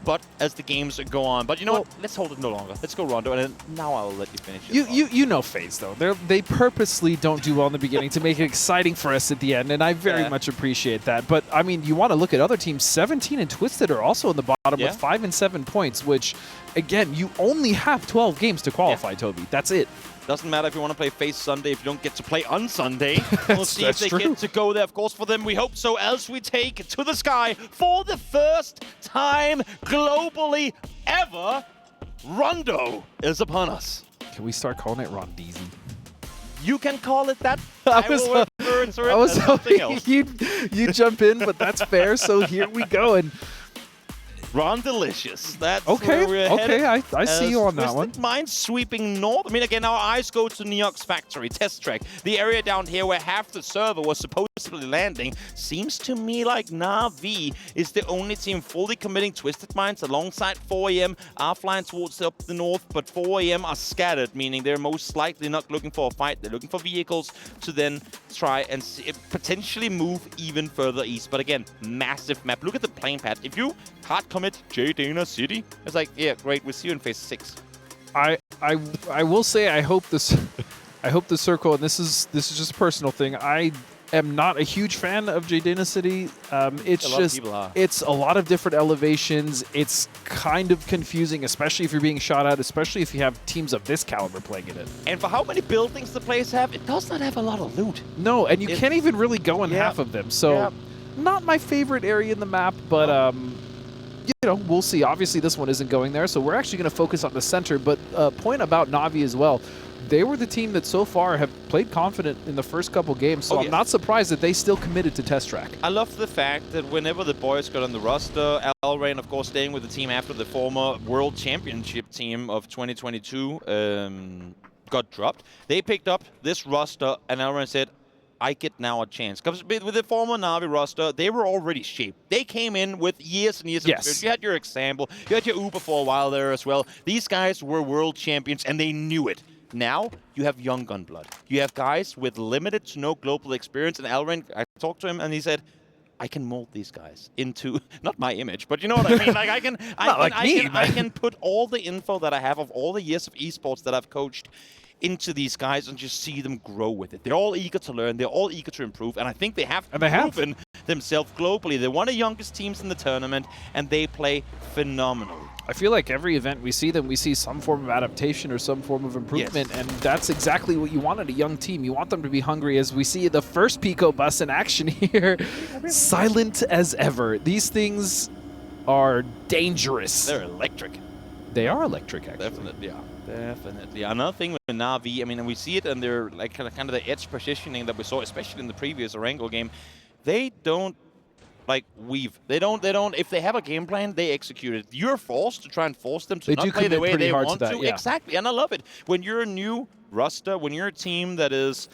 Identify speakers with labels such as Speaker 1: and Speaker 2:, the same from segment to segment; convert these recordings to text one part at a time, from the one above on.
Speaker 1: but as the games go on. But you know what? Let's hold it no longer. Let's go Rondo, and then now I'll let you finish it.
Speaker 2: You know FaZe, though. They purposely don't do well in the beginning to make it exciting for us at the end, and I very much appreciate that. But, I mean, you want to look at other teams. 17 and Twisted are also in the bottom with 5 and 7 points, which, again, you only have 12 games to qualify, Toby. That's it.
Speaker 1: Doesn't matter if you want to play FaZe Sunday if you don't get to play on Sunday. We'll see if they get to go there. Of course, for them, we hope so. Else we take it to the sky for the first time globally ever. Rondo is upon us.
Speaker 2: Can we start calling it Rondeezy?
Speaker 1: You can call it that. I was
Speaker 2: hoping you'd jump in, but that's fair. So here we go. And
Speaker 1: Ron-delicious. That's
Speaker 2: okay.
Speaker 1: where we're headed.
Speaker 2: I see you on that one.
Speaker 1: Mind sweeping north. I mean, again, our eyes go to New York's factory, test track. The area down here where half the server was supposedly landing. Seems to me like Na'Vi is the only team fully committing Twisted Minds alongside 4AM are flying towards up the north, but 4AM are scattered, meaning they're most likely not looking for a fight. They're looking for vehicles to then try and potentially move even further east. But again, massive map. Look at the playing path. If you hard commit Dana City, it's like, yeah, great. We'll see you in phase 6.
Speaker 2: I will say I hope the circle, and this is just a personal thing. I am not a huge fan of Dana City. It's a lot of different elevations. It's kind of confusing, especially if you're being shot at, especially if you have teams of this caliber playing in it.
Speaker 1: And for how many buildings the place have, it does not have a lot of loot.
Speaker 2: No, and you can't even really go in half of them. So not my favorite area in the map, but you know, we'll see. Obviously, this one isn't going there, so we're actually going to focus on the center. But point about Na'Vi as well. They were the team that so far have played confident in the first couple games, so I'm not surprised that they still committed to test track.
Speaker 1: I love the fact that whenever the boys got on the roster, Alrain, of course, staying with the team after the former World Championship team of 2022 got dropped, they picked up this roster, and Alrain said, I get now a chance. Because with the former Na'Vi roster, they were already shaped. They came in with years and years of experience. You had your example. You had your Uber for a while there as well. These guys were world champions, and they knew it. Now, you have young gun blood. You have guys with limited to no global experience. And Alrain, I talked to him, and he said, I can mold these guys into, not my image, but you know what I mean? Like I can put all the info that I have of all the years of esports that I've coached into these guys and just see them grow with it. They're all eager to learn. They're all eager to improve. And I think they have proven themselves globally. They're one of the youngest teams in the tournament, and they play phenomenally.
Speaker 2: I feel like every event we see them, we see some form of adaptation or some form of improvement, and that's exactly what you want in a young team. You want them to be hungry, as we see the first Pico bus in action here. Silent as ever. These things are dangerous.
Speaker 1: They're electric.
Speaker 2: They are electric, actually.
Speaker 1: Definitely, yeah. Definitely. Another thing with Na'Vi, I mean, and we see it in their like kind of the edge positioning that we saw, especially in the previous Orango game. They don't like weave. They don't. If they have a game plan, they execute it. You're forced to try and force them to not play the way they want to.
Speaker 2: Yeah.
Speaker 1: Exactly, and I love it. When you're a new roster, when you're a team that is,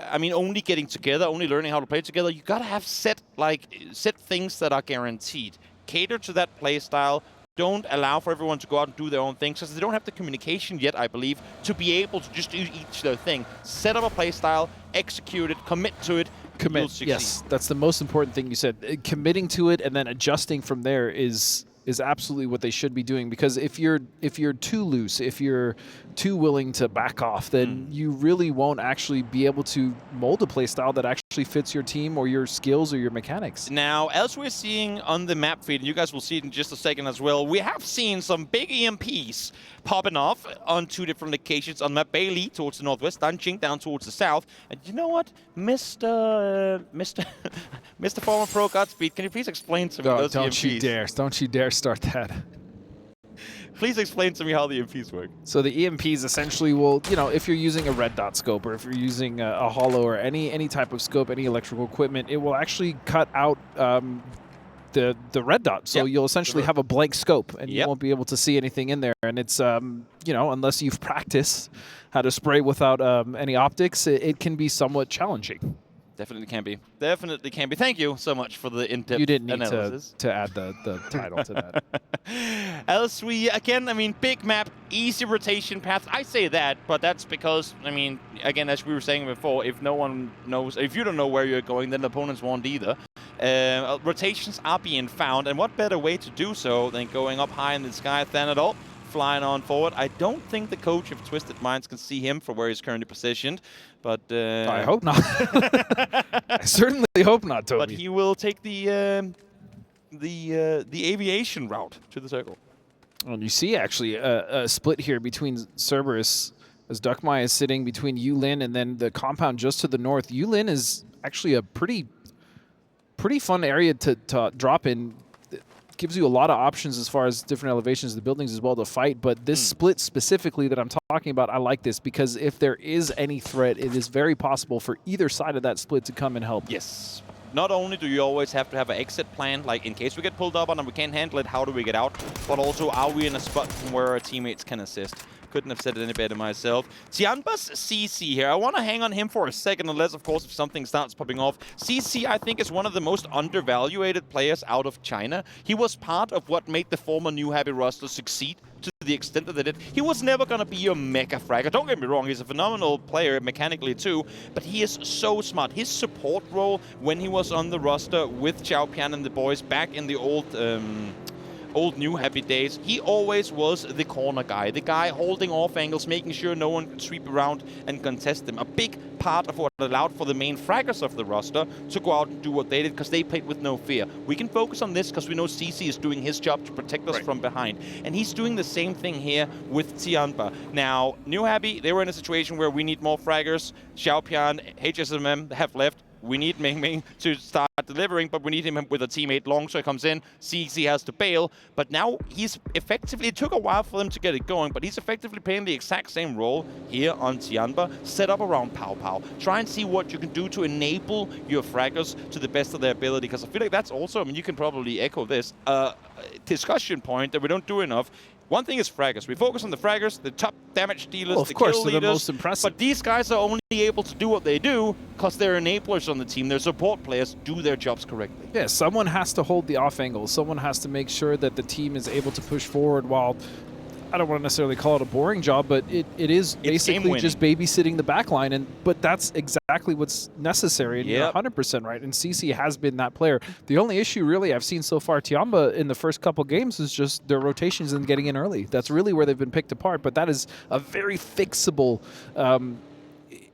Speaker 1: I mean, only getting together, only learning how to play together, you gotta have set things that are guaranteed. Cater to that play style. Don't allow for everyone to go out and do their own things, because they don't have the communication yet, I believe, to be able to just do each their thing. Set up a play style, execute it, commit to it.
Speaker 2: Commit. Yes, that's the most important thing you said. Committing to it and then adjusting from there is absolutely what they should be doing, because if you're too loose, if you're too willing to back off, then you really won't actually be able to mold a play style that actually fits your team or your skills or your mechanics.
Speaker 1: Now, as we're seeing on the map feed, and you guys will see it in just a second as well, we have seen some big EMPs popping off on 2 different locations on map. Bailey towards the northwest, Danjing down towards the south. And you know what, Mr. former pro Godspeed, can you please explain to me those EMPs?
Speaker 2: Don't you dare start that.
Speaker 1: Please explain to me how the EMPs work.
Speaker 2: So the EMPs essentially will, you know, if you're using a red dot scope, or if you're using a holo or any type of scope, any electrical equipment, it will actually cut out the red dot. So you'll essentially have a blank scope, and you won't be able to see anything in there. And it's, you know, unless you've practiced how to spray without any optics, it can be somewhat challenging.
Speaker 1: Definitely can be. Definitely can be. Thank you so much for the in-depth analysis.
Speaker 2: You didn't need to add the title to that.
Speaker 1: Else we, again, I mean, big map, easy rotation path. I say that, but that's because, I mean, again, as we were saying before, if no one knows, if you don't know where you're going, then the opponents won't either. Rotations are being found, and what better way to do so than going up high in the sky, Thanadol, flying on forward. I don't think the coach of Twisted Minds can see him for where he's currently positioned, but...
Speaker 2: I hope not. I certainly hope not, Toby.
Speaker 1: But he will take the aviation route to the circle.
Speaker 2: And you see, actually, a split here between Cerberus, as Duckmai is sitting between Yulin and then the compound just to the north. Yulin is actually a pretty fun area to drop in. It gives you a lot of options as far as different elevations of the buildings as well to fight. But this split specifically that I'm talking about, I like this because if there is any threat, it is very possible for either side of that split to come and help.
Speaker 1: Yes. Not only do you always have to have an exit plan, like in case we get pulled up on and we can't handle it, how do we get out? But also, are we in a spot from where our teammates can assist? Couldn't have said it any better myself. Tianba's CC here. I want to hang on him for a second, unless, of course, if something starts popping off. CC, I think, is one of the most undervaluated players out of China. He was part of what made the former New Happy roster succeed to the extent that they did. He was never going to be a mega fragger. Don't get me wrong, he's a phenomenal player mechanically too, but he is so smart. His support role when he was on the roster with Xiao Pian and the boys back in the old New Happy days, he always was the corner guy, the guy holding off angles, making sure no one could sweep around and contest them. A big part of what allowed for the main fraggers of the roster to go out and do what they did because they played with no fear. We can focus on this because we know CC is doing his job to protect us from behind. And he's doing the same thing here with Tianba. Now, New Happy, they were in a situation where we need more fraggers. Xiao Pian, HSMM have left. We need Ming Ming to start delivering, but we need him with a teammate. Longshot comes in, CC has to bail, but now he's effectively, it took a while for them to get it going, but he's effectively playing the exact same role here on Tianba, set up around Pow Pow. Try and see what you can do to enable your fraggers to the best of their ability, because I feel like that's also, I mean, you can probably echo this, discussion point that we don't do enough. One thing is fraggers. We focus on the fraggers, the top damage dealers, the kill leaders.
Speaker 2: The most impressive.
Speaker 1: But these guys are only able to do what they do because they're enablers on the team. Their support players do their jobs correctly.
Speaker 2: Yeah, someone has to hold the off angle. Someone has to make sure that the team is able to push forward while... I don't want to necessarily call it a boring job, but it is basically just babysitting the back line, but that's exactly what's necessary, and you're 100% right, and CC has been that player. The only issue really I've seen so far Tianba in the first couple games is just their rotations and getting in early. That's really where they've been picked apart, but that is a very fixable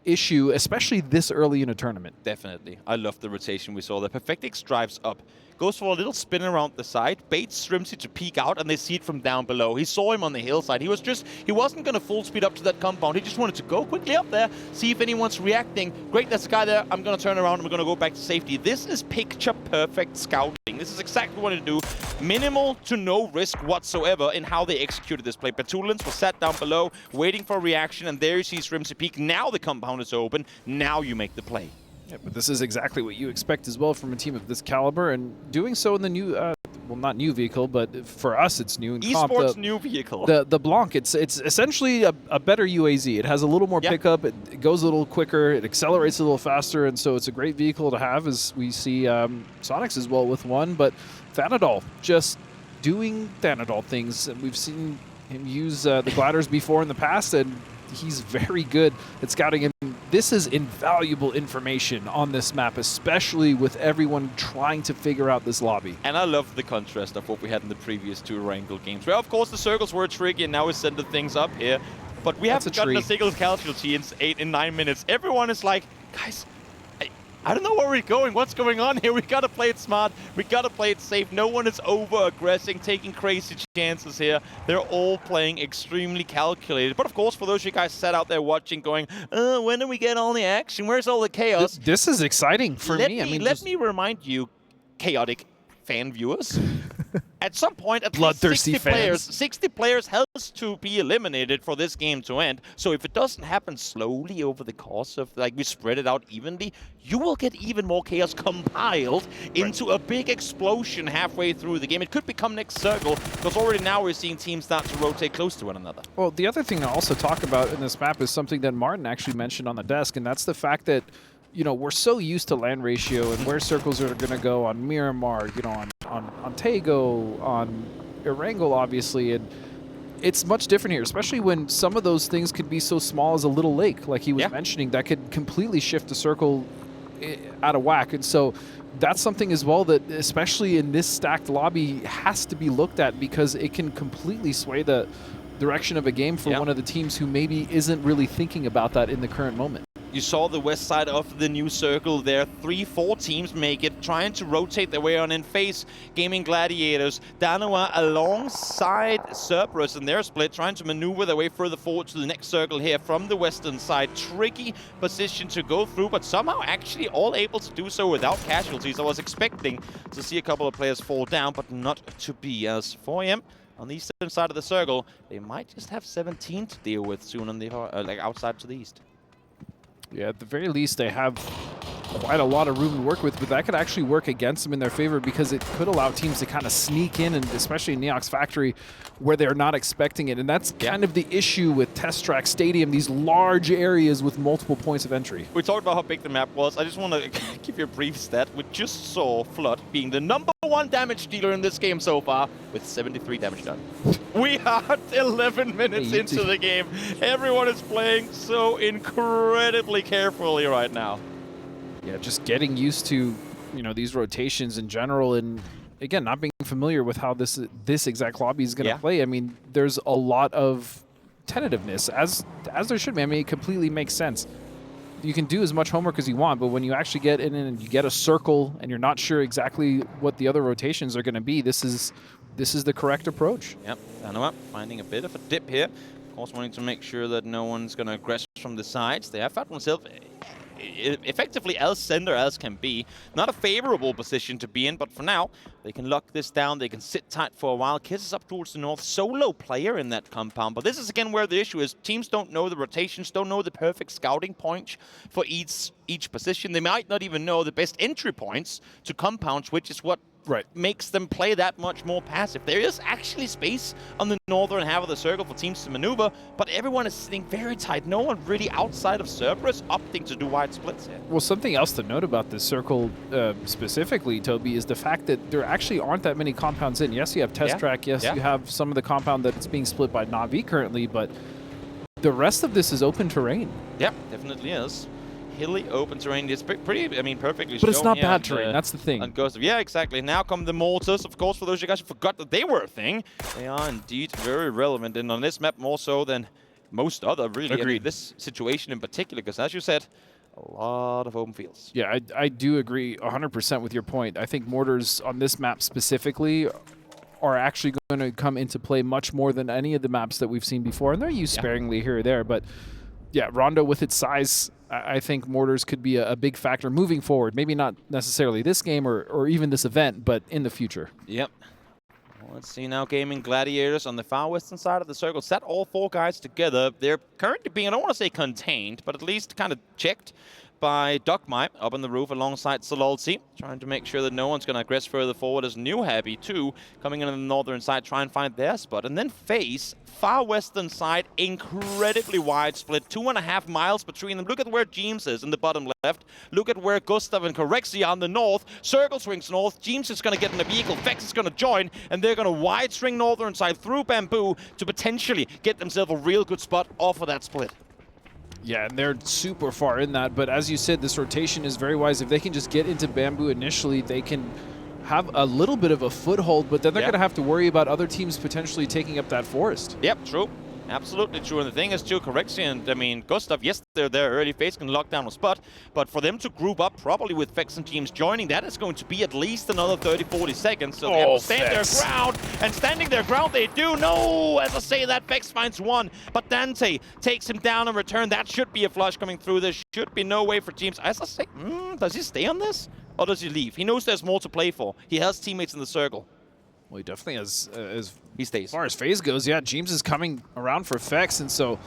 Speaker 2: issue, especially this early in a tournament.
Speaker 1: Definitely. I love the rotation we saw. The Perfectix drives up, goes for a little spin around the side, baits Shrimpsy to peek out, and they see it from down below. He saw him on the hillside. He wasn't going to full speed up to that compound. He just wanted to go quickly up there, see if anyone's reacting. Great, there's a guy there. I'm going to turn around and we're going to go back to safety. This is picture perfect scouting. This is exactly what to do. Minimal to no risk whatsoever in how they executed this play. Petulance was sat down below, waiting for a reaction, and there you see Shrimpsy peek. Now the compound is open. Now you make the play.
Speaker 2: Yeah, but this is exactly what you expect as well from a team of this caliber, and doing so in the new, well, not new vehicle, but for us it's new. In
Speaker 1: Esports new vehicle.
Speaker 2: The Blanc, it's essentially a better UAZ. It has a little more pickup, it goes a little quicker, it accelerates a little faster, and so it's a great vehicle to have, as we see Sonics as well with one. But Thanadol, just doing Thanadol things. We've seen him use the gliders before in the past, and he's very good at scouting him. This is invaluable information on this map, especially with everyone trying to figure out this lobby.
Speaker 1: And I love the contrast of what we had in the previous two Wrangle games, where of course the circles were tricky and now we sending things up here. But we haven't gotten a single casualty in 9 minutes. Everyone is like, guys, I don't know where we're going. What's going on here? We got to play it smart. We got to play it safe. No one is over-aggressing, taking crazy chances here. They're all playing extremely calculated. But of course, for those of you guys sat out there watching, going, when do we get all the action? Where's all the chaos?
Speaker 2: This is exciting for me.
Speaker 1: I mean, let me remind you, chaotic fan viewers. At some point, at least 60 players has to be eliminated for this game to end. So if it doesn't happen slowly over the course of, like, we spread it out evenly, you will get even more chaos compiled into a big explosion halfway through the game. It could become next circle, because already now we're seeing teams start to rotate close to one another.
Speaker 2: Well, the other thing to also talk about in this map is something that Martin actually mentioned on the desk, and that's the fact that, you know, we're so used to land ratio and where circles are going to go on Miramar, you know, on Tago, on Erangel, obviously, and it's much different here, especially when some of those things could be so small as a little lake, like he was mentioning, that could completely shift the circle out of whack. And so that's something as well that, especially in this stacked lobby, has to be looked at, because it can completely sway the direction of a game for one of the teams who maybe isn't really thinking about that in the current moment.
Speaker 1: You saw the west side of the new circle there. 3-4 teams make it, trying to rotate their way on in face. Gaming Gladiators, Danoa alongside Cerberus in their split, trying to maneuver their way further forward to the next circle here from the western side. Tricky position to go through, but somehow actually all able to do so without casualties. I was expecting to see a couple of players fall down, but not to be, as 4am on the eastern side of the circle, they might just have 17 to deal with soon on the like outside to the east.
Speaker 2: Yeah, at the very least, they have quite a lot of room to work with, but that could actually work against them in their favor, because it could allow teams to kind of sneak in, and especially in Neox Factory, where they're not expecting it. And that's kind of the issue with Test Track Stadium, these large areas with multiple points of entry.
Speaker 1: We talked about how big the map was. I just want to give you a brief stat. We just saw Flood being the #1 damage dealer in this game so far, with 73 damage done. We are 11 minutes into the game. Everyone is playing so incredibly carefully right now.
Speaker 2: Yeah, just getting used to, you know, these rotations in general, and again, not being familiar with how this exact lobby is going to play. I mean, there's a lot of tentativeness, as there should be. I mean, it completely makes sense. You can do as much homework as you want, but when you actually get in and you get a circle and you're not sure exactly what the other rotations are going to be, this is the correct approach.
Speaker 1: Yep, Danoa finding a bit of a dip here. Of course, wanting to make sure that no one's going to aggress from the sides. They have found themselves effectively as center as can be. Not a favorable position to be in, but for now, they can lock this down. They can sit tight for a while. Kiss is up towards the north. Solo player in that compound. But this is, again, where the issue is. Teams don't know the rotations, don't know the perfect scouting point for each position. They might not even know the best entry points to compounds, which is what makes them play that much more passive. There is actually space on the northern half of the circle for teams to maneuver, but everyone is sitting very tight. No one really outside of Cerberus opting to do wide splits here.
Speaker 2: Well, something else to note about this circle specifically, Toby, is the fact that there actually aren't that many compounds in. Yes, you have Test Track. Yes, you have some of the compound that's being split by Na'Vi currently, but the rest of this is open terrain.
Speaker 1: Yeah, definitely is. Hilly open terrain. It's pretty, I mean, perfectly
Speaker 2: But it's not bad terrain, that's the thing.
Speaker 1: Yeah, exactly. Now come the mortars, of course, for those of you guys who forgot that they were a thing. They are indeed very relevant, and on this map more so than most other, really.
Speaker 2: Agreed.
Speaker 1: I mean, this situation in particular, because as you said, a lot of open fields.
Speaker 2: Yeah, I do agree 100% with your point. I think mortars on this map specifically are actually going to come into play much more than any of the maps that we've seen before, and they're used sparingly here or there, but yeah, Rondo with its size, I think mortars could be a big factor moving forward. Maybe not necessarily this game or even this event, but in the future.
Speaker 1: Yep. Well, let's see now. Gaming Gladiators on the far western side of the circle. Set all 4 guys together. They're currently being, I don't want to say contained, but at least kind of checked by Dogmite up on the roof alongside Sololzi, trying to make sure that no one's going to aggress further forward as New Happy, too, coming in on the northern side, try and find their spot. And then Face, far western side, incredibly wide split, 2.5 miles between them. Look at where James is in the bottom left. Look at where Gustav and Corexia on the north. Circle swings north. James is going to get in a vehicle. Vex is going to join, and they're going to wide string northern side through Bamboo to potentially get themselves a real good spot off of that split.
Speaker 2: Yeah, and they're super far in that, but as you said, this rotation is very wise. If they can just get into Bamboo initially, they can have a little bit of a foothold, but then they're going to have to worry about other teams potentially taking up that forest.
Speaker 1: Yep, true. Absolutely true. And the thing is, too, Corexia and, I mean, Gustav, yes, they're there early. Face can lock down a spot, but for them to group up, probably with Vex and teams joining, that is going to be at least another 30-40 seconds. So they have to stand their ground, and standing their ground they do. No, as I say that, Vex finds one, but Dante takes him down in return. That should be a flush coming through. There should be no way for teams. As I say, does he stay on this, or does he leave? He knows there's more to play for. He has teammates in the circle.
Speaker 2: Well, he definitely has,
Speaker 1: he stays.
Speaker 2: As far as FaZe goes, yeah, James is coming around for Vex, and so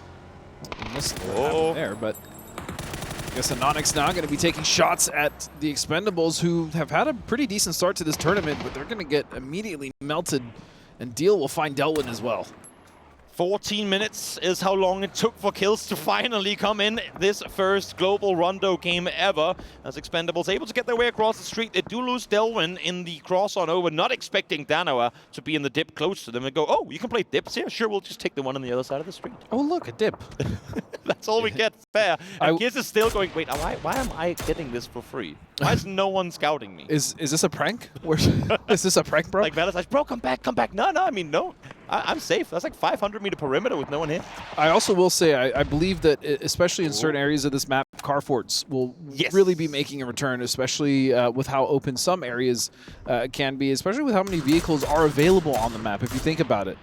Speaker 2: he missed there, but I guess Anonix now going to be taking shots at the Expendables, who have had a pretty decent start to this tournament, but they're going to get immediately melted, and Deal will find Delwyn as well.
Speaker 1: 14 minutes is how long it took for kills to finally come in this first global Rondo game ever. As Expendables able to get their way across the street. They do lose Delwyn in the cross on over, not expecting Danoa to be in the dip close to them and go, oh, you can play dips here? Sure, we'll just take the one on the other side of the street.
Speaker 2: Oh, look, a dip.
Speaker 1: That's all we get. Fair. And Giz is still going, wait, why am I getting this for free? Why is no one scouting me?
Speaker 2: Is this a prank? Is this a prank, bro?
Speaker 1: Like Val's like, bro, come back. No, I mean, no. I'm safe. That's like 500-meter perimeter with no one here.
Speaker 2: I also will say, I believe that, especially in certain areas of this map, car forts will really be making a return, especially with how open some areas can be, especially with how many vehicles are available on the map, if you think about it.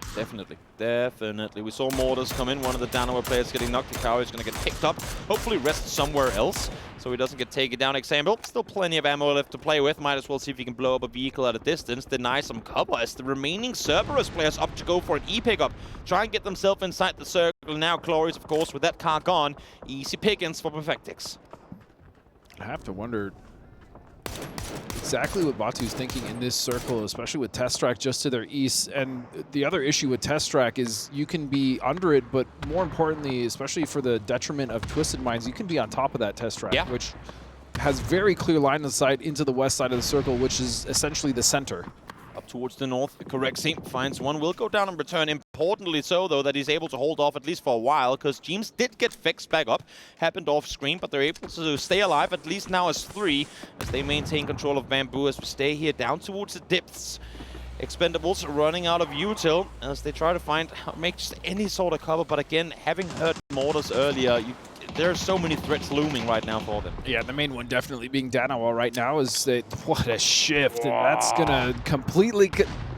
Speaker 1: Definitely. We saw Mortars come in. One of the Danoa players getting knocked. Hikaru is going to get picked up. Hopefully rest somewhere else so he doesn't get taken down. Example, still plenty of ammo left to play with. Might as well see if he can blow up a vehicle at a distance. Deny some cover as the remaining Cerberus players up to go for an E-pickup. Try and get themselves inside the circle. Now Glorious, of course, with that car gone. Easy pickings for Perfectix.
Speaker 2: I have to wonder exactly what Batu's thinking in this circle, especially with Test Track just to their east. And the other issue with Test Track is you can be under it, but more importantly, especially for the detriment of Twisted Minds, you can be on top of that Test Track, which has very clear line of sight into the west side of the circle, which is essentially the center.
Speaker 1: Up towards the north, Correxy finds one, will go down and return. Importantly so, though, that he's able to hold off at least for a while, because James did get fixed back up, happened off screen, but they're able to stay alive, at least now as 3, as they maintain control of Bamboo as we stay here down towards the depths. Expendables running out of util as they try to make just any sort of cover, but again, having heard Mortars earlier, there are so many threats looming right now for them.
Speaker 2: Yeah, the main one definitely being Danoa right now is that, what a shift, and that's gonna completely,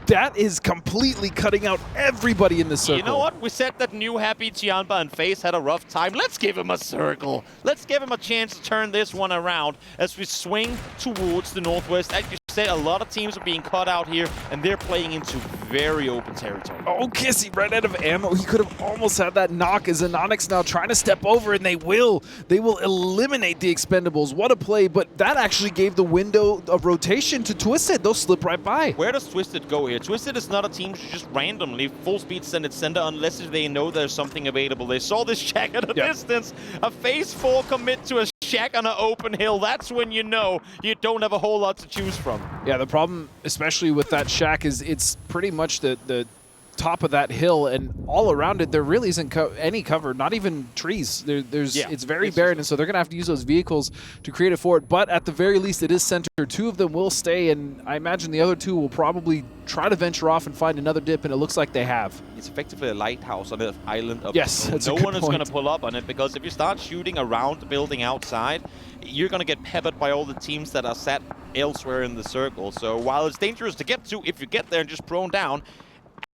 Speaker 2: that is completely cutting out everybody in the circle.
Speaker 1: You know what? We said that new happy Chianba and FaZe had a rough time. Let's give him a circle. Let's give him a chance to turn this one around as we swing towards the northwest. As you said, a lot of teams are being cut out here, and they're playing into very open territory.
Speaker 2: Oh, Kissy ran out of ammo. He could have almost had that knock as Anonix now trying to step over, and they will. They will eliminate the Expendables. What a play, but that actually gave the window of rotation to Twisted. They'll slip right by.
Speaker 1: Where does Twisted go here? Twisted is not a team to just randomly full speed send it center unless they know there's something available. They saw this shack at a distance. A phase 4 commit to a shack on an open hill. That's when you know you don't have a whole lot to choose from.
Speaker 2: Yeah, the problem, especially with that shack, is it's pretty much the top of that hill, and all around it there really isn't any cover, not even trees. It's very barren, and so they're gonna have to use those vehicles to create it for it. But at the very least, it is center. 2 of them will stay, and I imagine the other 2 will probably try to venture off and find another dip, and it looks like they have.
Speaker 1: It's effectively a lighthouse on an island of
Speaker 2: no
Speaker 1: one is going to pull up on it, because if you start shooting around the building outside, you're going to get peppered by all the teams that are sat elsewhere in the circle. So while it's dangerous to get to, if you get there and just prone down,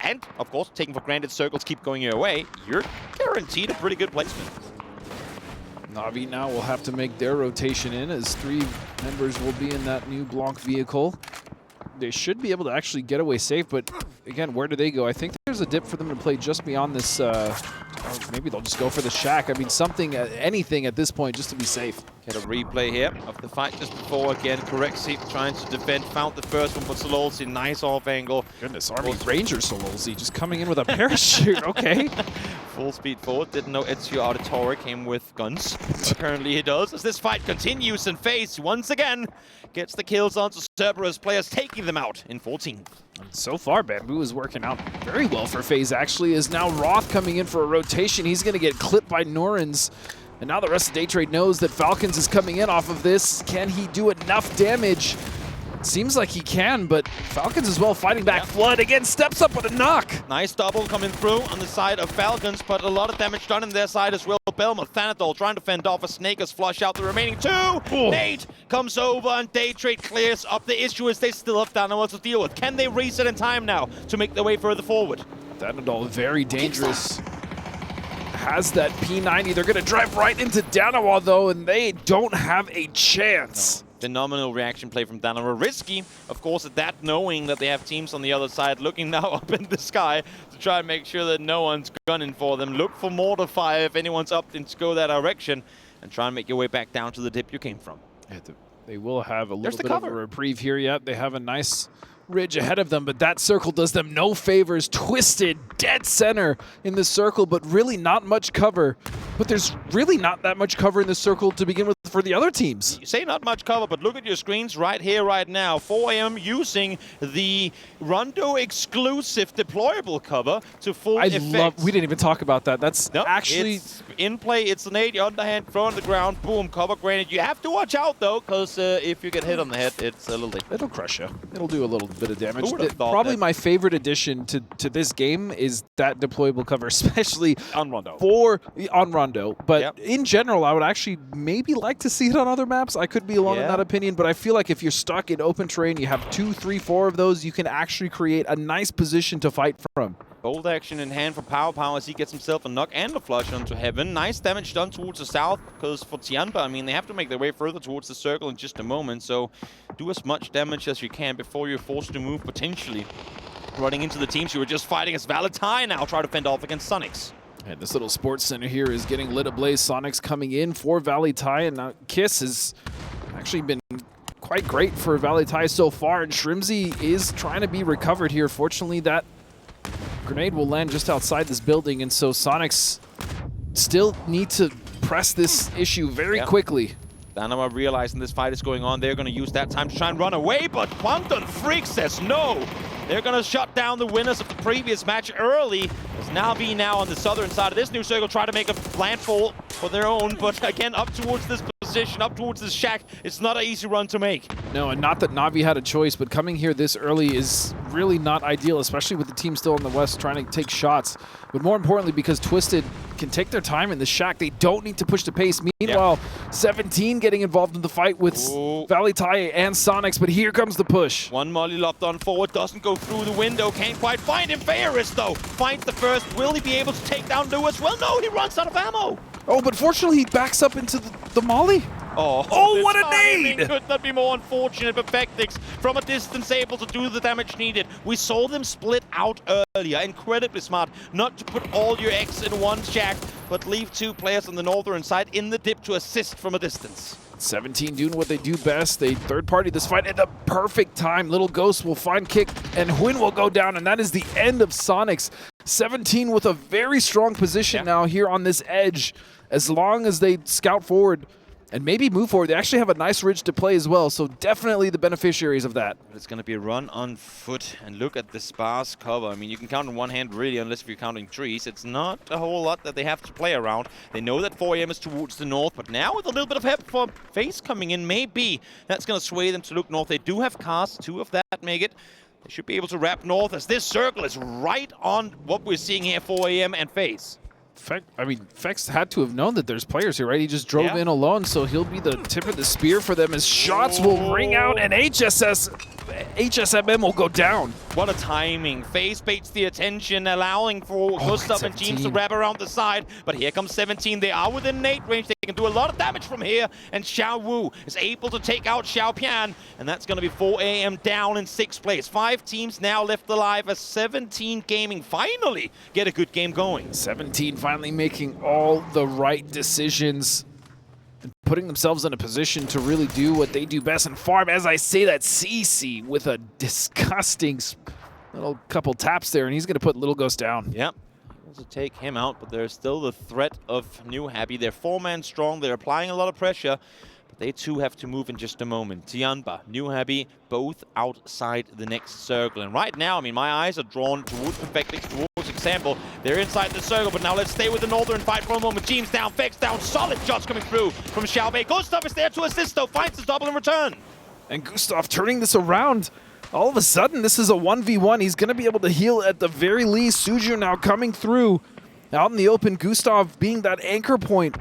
Speaker 1: and of course taking for granted circles keep going your way, you're guaranteed a pretty good placement.
Speaker 2: Na'Vi now will have to make their rotation in, as 3 members will be in that new Blanc vehicle. They should be able to actually get away safe, but again, where do they go? I think there's a dip for them to play just beyond this, or maybe they'll just go for the shack. I mean, something, anything at this point just to be safe.
Speaker 1: Get a replay here of the fight just before. Again, Corexy trying to defend, found the first one, but Sololsi, nice off angle.
Speaker 2: Goodness, Army Ranger Sololsi just coming in with a parachute, okay.
Speaker 1: Full speed forward, didn't know Ezio Auditore came with guns. Apparently he does, as this fight continues, and FaZe once again gets the kills onto Cerberus players, taking them out in 14.
Speaker 2: And so far, Bamboo is working out very well for FaZe, actually, is now Roth coming in for a rotation. He's going to get clipped by Norins. And now the rest of Day Trade knows that Falcons is coming in off of this. Can he do enough damage? Seems like he can, but Falcons as well fighting back. Flood again steps up with a knock.
Speaker 1: Nice double coming through on the side of Falcons, but a lot of damage done in their side as well. Belmont, Thanadol trying to fend off a Snakers, flush out the remaining 2. Ooh. Nate comes over and Day Trade clears up. The issue is they still have Danoa to deal with. Can they reset in time now to make their way further forward?
Speaker 2: Thanadol very dangerous. Has that P90. They're going to drive right into Danoa, though, and they don't have a chance.
Speaker 1: No. Phenomenal reaction play from Danoa. Risky, of course, at that, knowing that they have teams on the other side looking now up in the sky to try and make sure that no one's gunning for them. Look for mortar fire if anyone's up to go that direction, and try and make your way back down to the dip you came from.
Speaker 2: They will have a little bit of a reprieve here yet. They have a nice ridge ahead of them, but that circle does them no favors. Twisted, dead center in the circle, but really not much cover. But there's really not that much cover in the circle to begin with for the other teams.
Speaker 1: You say not much cover, but look at your screens right here, right now. 4AM using the Rondo exclusive deployable cover to full effect.
Speaker 2: We didn't even talk about that. That's actually...
Speaker 1: It's in play. It's an 80 underhand throw on the ground. Boom, cover granted. You have to watch out, though, because if you get hit on the head, it's a little...
Speaker 2: It'll crush you. It'll do a little bit of damage.
Speaker 1: Probably
Speaker 2: my favorite addition to this game is that deployable cover, especially
Speaker 1: on Rondo.
Speaker 2: On Rondo. But in general, I would actually maybe like to see it on other maps. I could be alone in that opinion, but I feel like if you're stuck in open terrain, you have 2, 3, 4 of those, you can actually create a nice position to fight from.
Speaker 1: Bold action in hand for Pow as he gets himself a knock and a flush onto heaven. Nice damage done towards the south, because for Tianba, I mean, they have to make their way further towards the circle in just a moment, so do as much damage as you can before you're forced to move, potentially running into the teams you were just fighting as Valentine now try to fend off against Sonics.
Speaker 2: And this little sports center here is getting lit ablaze. Sonics coming in for Valley Tai, and now Kiss has actually been quite great for Valley Tai so far, and Shrimzy is trying to be recovered here. Fortunately, that grenade will land just outside this building, and so Sonics still need to press this issue very quickly.
Speaker 1: Dynamo realizing this fight is going on, they're going to use that time to try and run away, but Quantum Freak says no. They're going to shut down the winners of the previous match early. As Navi now on the southern side of this new circle try to make a landfall for their own, but again up towards this position, up towards this shack, it's not an easy run to make.
Speaker 2: No, and not that Navi had a choice, but coming here this early is really not ideal, especially with the team still in the west trying to take shots. But more importantly, because Twisted can take their time in the shack, they don't need to push the pace. Meanwhile, 17 getting involved in the fight with Valley Tai and Sonics, but here comes the push.
Speaker 1: One molly locked on forward, doesn't go through the window, can't quite find him. Ferris, though, finds the first. Will he be able to take down Lewis? Well, no, he runs out of ammo.
Speaker 2: Oh, but fortunately, he backs up into the molly.
Speaker 1: Oh,
Speaker 2: what a nade!
Speaker 1: Could not be more unfortunate, but Vectix from a distance able to do the damage needed. We saw them split out earlier. Incredibly smart not to put all your eggs in one shack, but leave 2 players on the northern side in the dip to assist from a distance.
Speaker 2: 17 doing what they do best. They third party this fight at the perfect time. Little Ghost will find kick and Huyn will go down, and that is the end of Sonics. 17 with a very strong position now here on this edge. As long as they scout forward and maybe move forward, they actually have a nice ridge to play as well, so definitely the beneficiaries of that.
Speaker 1: But it's going to be a run on foot, and look at the sparse cover. I mean, you can count on one hand really, unless if you're counting trees. It's not a whole lot that they have to play around. They know that 4AM is towards the north, but now with a little bit of help for FaZe coming in, maybe that's going to sway them to look north. They do have cars, 2 of that make it. They should be able to wrap north, as this circle is right on what we're seeing here, 4AM and FaZe.
Speaker 2: Fex had to have known that there's players here, right? He just drove in alone, so he'll be the tip of the spear for them as shots will ring out and HSMM will go down.
Speaker 1: What a timing. FaZe baits the attention, allowing for Gustav and James to wrap around the side. But here comes 17. They are within nade range. They can do a lot of damage from here. And Xiao Wu is able to take out Xiao Pian. And that's going to be 4AM down in 6th place. 5 teams now left alive as 17 Gaming finally get a good game going.
Speaker 2: 17 finally making all the right decisions, putting themselves in a position to really do what they do best and farm. As I say that, CC with a disgusting little couple taps there, and he's going to put Little Ghost down.
Speaker 1: Yep. He wants to take him out, but there's still the threat of New Happy. They're 4-man strong. They're applying a lot of pressure, but they too have to move in just a moment. Tianba, New Happy, both outside the next circle. And right now, I mean, my eyes are drawn towards Perfectix, towards Example. They're inside the circle, but now let's stay with the northern fight for a moment. James down, Fex down, solid shots coming through from Xiaobei. Gustav is there to assist though, finds his double in return.
Speaker 2: And Gustav turning this around. All of a sudden, this is a 1v1. He's going to be able to heal at the very least. Suju now coming through out in the open. Gustav being that anchor point,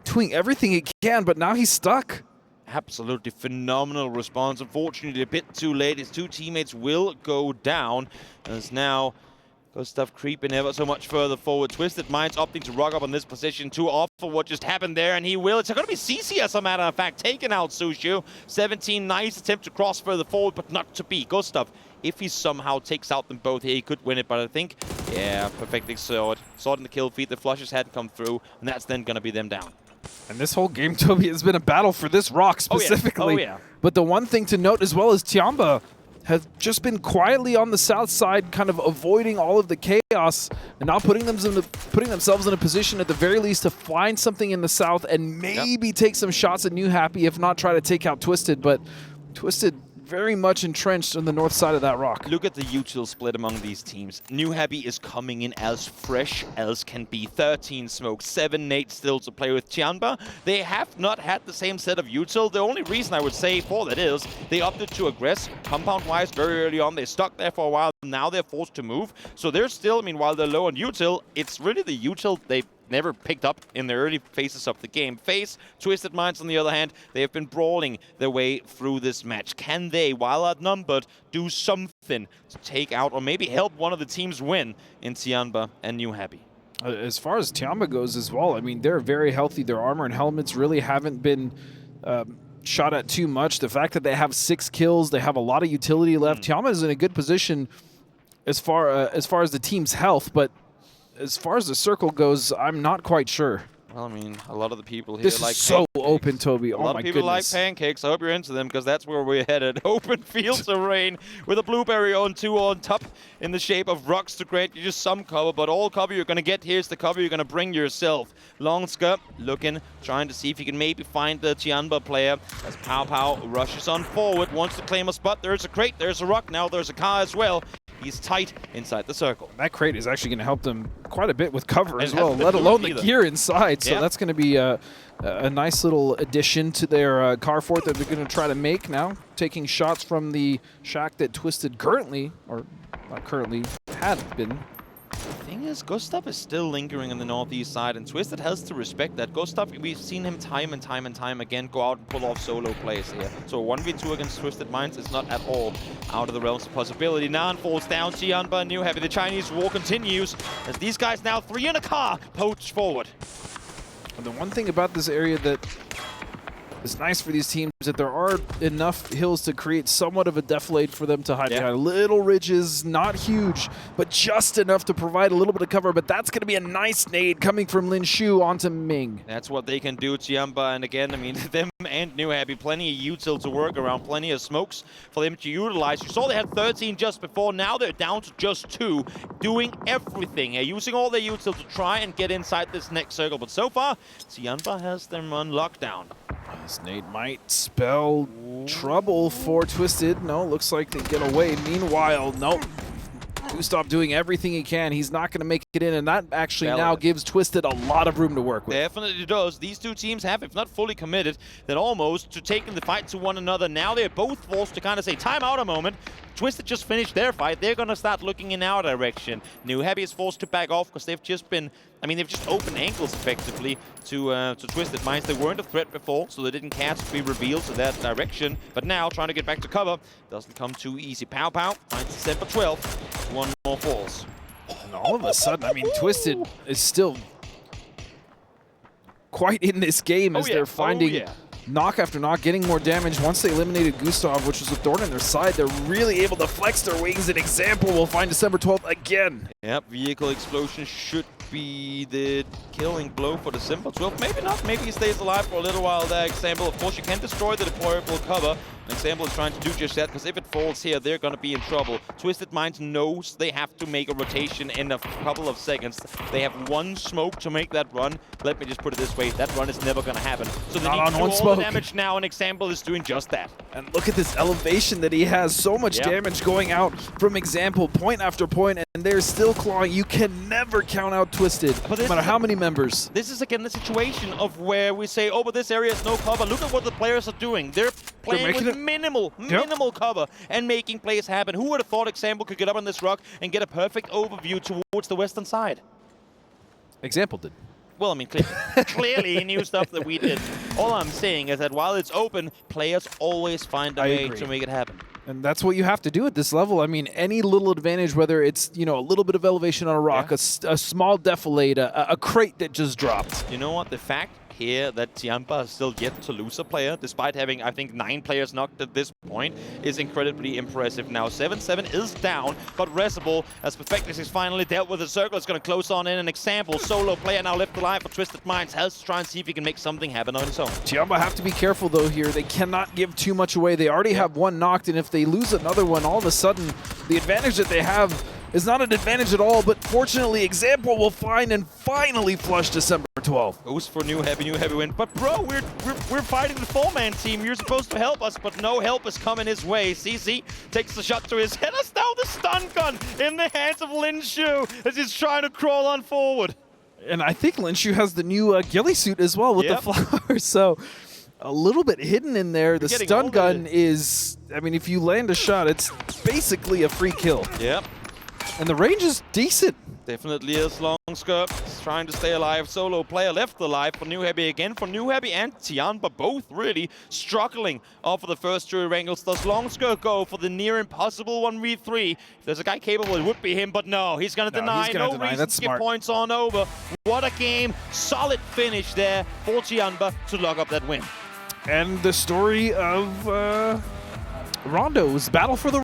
Speaker 2: doing everything he can, but now he's stuck.
Speaker 1: Absolutely phenomenal response. Unfortunately, a bit too late. His 2 teammates will go down, as now Gustav creeping ever so much further forward. Twisted Minds opting to rock up on this position to offer what just happened there, and he will. It's going to be CC, as a matter of fact, taking out Sushu. 17, nice attempt to cross further forward, but not to be. Gustav, if he somehow takes out them both here, he could win it, but I think, yeah, perfectly saw it. Saw it in the kill feed, the flushes hadn't come through, and that's then going to be them down.
Speaker 2: And this whole game, Toby, has been a battle for this rock specifically.
Speaker 1: Oh yeah.
Speaker 2: But the one thing to note as well is Tianba have just been quietly on the south side, kind of avoiding all of the chaos and not putting themselves in a position at the very least to find something in the south and maybe take some shots at New Happy, if not try to take out Twisted. But Twisted very much entrenched on the north side of that rock.
Speaker 1: Look at the util split among these teams. New Happy is coming in as fresh as can be. 13 smokes, 7 nades still to play with. Tianba, they have not had the same set of util. The only reason I would say for that is they opted to aggress compound-wise very early on. They stuck there for a while. Now they're forced to move. So they're still, I mean, while they're low on util, it's really the util they never picked up in the early phases of the game. FaZe, Twisted Minds, on the other hand, they have been brawling their way through this match. Can they, while outnumbered, do something to take out or maybe help one of the teams win in Tianba and New Happy?
Speaker 2: As far as Tianba goes as well, I mean, they're very healthy. Their armor and helmets really haven't been shot at too much. The fact that they have 6 kills, they have a lot of utility left. Tianba is in a good position as far as the team's health, but as far as the circle goes, I'm not quite sure.
Speaker 1: Well, I mean, a lot of the people here
Speaker 2: this
Speaker 1: like
Speaker 2: is so
Speaker 1: pancakes.
Speaker 2: open, Toby. Oh my goodness.
Speaker 1: A lot of people like pancakes. I hope you're into them because that's where we're headed. Open fields of rain with a blueberry on 2 on top in the shape of rocks to grant you just some cover, but all cover you're going to get here is the cover you're going to bring yourself. Longska looking, trying to see if he can maybe find the Tianba player as Pow Pow rushes on forward, wants to claim a spot. There's a crate, there's a rock, now there's a car as well. He's tight inside the circle.
Speaker 2: That crate is actually going to help them quite a bit with cover as well, let alone the gear inside. So that's going to be a nice little addition to their car fort that they're going to try to make now. Taking shots from the shack that Twisted currently, or not currently, had been.
Speaker 1: The thing is, Gustav is still lingering on the northeast side, and Twisted has to respect that. Gustav, we've seen him time and time again go out and pull off solo plays here. So 1v2 against Twisted Minds is not at all out of the realms of possibility. Nan falls down, Tianba, New Happy. The Chinese war continues as these guys now 3 in a car poach forward.
Speaker 2: And the one thing about this area that is nice for these teams is that there are enough hills to create somewhat of a defilade for them to hide behind. Little ridges, not huge, but just enough to provide a little bit of cover. But that's going to be a nice nade coming from Lin Shu onto Ming.
Speaker 1: That's what they can do, Tianba. And again, I mean, them and New Happy, plenty of util to work around, plenty of smokes for them to utilize. You saw they had 13 just before. Now they're down to just 2, doing everything, using all their util to try and get inside this next circle. But so far, Tianba has them on lockdown.
Speaker 2: This nade might spell trouble for Twisted. No, looks like they get away. Meanwhile, nope. Gustav doing everything he can. He's not going to make it in, and that actually now gives Twisted a lot of room to work with.
Speaker 1: Definitely does. These two teams have, if not fully committed, then almost to taking the fight to one another. Now they're both forced to kind of say, time out a moment. Twisted just finished their fight. They're going to start looking in our direction. New Happy is forced to back off because they've just been, I mean, they've just opened ankles effectively to Twisted Minds. They weren't a threat before, so they didn't care to be revealed to that direction. But now, trying to get back to cover doesn't come too easy. Pow Pow finds December 12th. 1 more falls.
Speaker 2: And all of a sudden, I mean, Twisted is still quite in this game as they're finding knock after knock, getting more damage. Once they eliminated Gustav, which was a thorn in their side, they're really able to flex their wings. An example will find December 12th again.
Speaker 1: Yep, vehicle explosion should be the killing blow for December 12th. Maybe not. Maybe he stays alive for a little while there. Example, of course, you can destroy the deployable cover. Example is trying to do just that, because if it falls here, they're going to be in trouble. Twisted Minds knows they have to make a rotation in a couple of seconds. They have 1 smoke to make that run. Let me just put it this way, that run is never going to happen. So they need to do all the damage now, and Example is doing just that.
Speaker 2: And look at this elevation that he has. So much damage going out from Example, point after point, and they're still clawing. You can never count out Twisted, no matter how many members.
Speaker 1: This is, again, the situation of where we say, oh, but this area is no cover. Look at what the players are doing. They're playing with minimal cover and making plays happen. Who would have thought Example could get up on this rock and get a perfect overview towards the western side?
Speaker 2: Example did.
Speaker 1: Well, I mean, clearly he knew stuff that we did. All I'm saying is that while it's open, players always find a way to make it happen.
Speaker 2: And that's what you have to do at this level. I mean, any little advantage, whether it's, you know, a little bit of elevation on a rock, a small defilade, a crate that just dropped.
Speaker 1: You know what? The fact here that Tianpa is still yet to lose a player, despite having, I think, 9 players knocked at this point, is incredibly impressive. Now 7-7 is down, but Resable, as Perfectus is finally dealt with the circle, is going to close on in an example. Solo player now left alive for Twisted Minds, has to try and see if he can make something happen on his own.
Speaker 2: Tianpa have to be careful though here. They cannot give too much away. They already have one knocked, and if they lose another one, all of a sudden the advantage that they have is not an advantage at all, but fortunately Example will find and finally flush December 12th.
Speaker 1: Goes for New Happy win. But bro, we're fighting the 4-man team. You're supposed to help us, but no help is coming his way. CC takes the shot to his head. As now the stun gun in the hands of Linshu as he's trying to crawl on forward.
Speaker 2: And I think Linshu has the new ghillie suit as well with the flowers, so a little bit hidden in there. The stun gun is, I mean, if you land a shot, it's basically a free kill.
Speaker 1: Yep.
Speaker 2: And the range is decent.
Speaker 1: Definitely is. Longskirp is trying to stay alive. Solo player left alive for New Happy again. For New Happy and Tianpa, both really struggling off of the first 2 wrangles. Does Longskirp go for the near impossible 1v3? If there's a guy capable, it would be him, but no, he's going to deny. No reason to get points on over. What a game. Solid finish there for Tianpa to lock up that win.
Speaker 2: And the story of Rondo's battle for the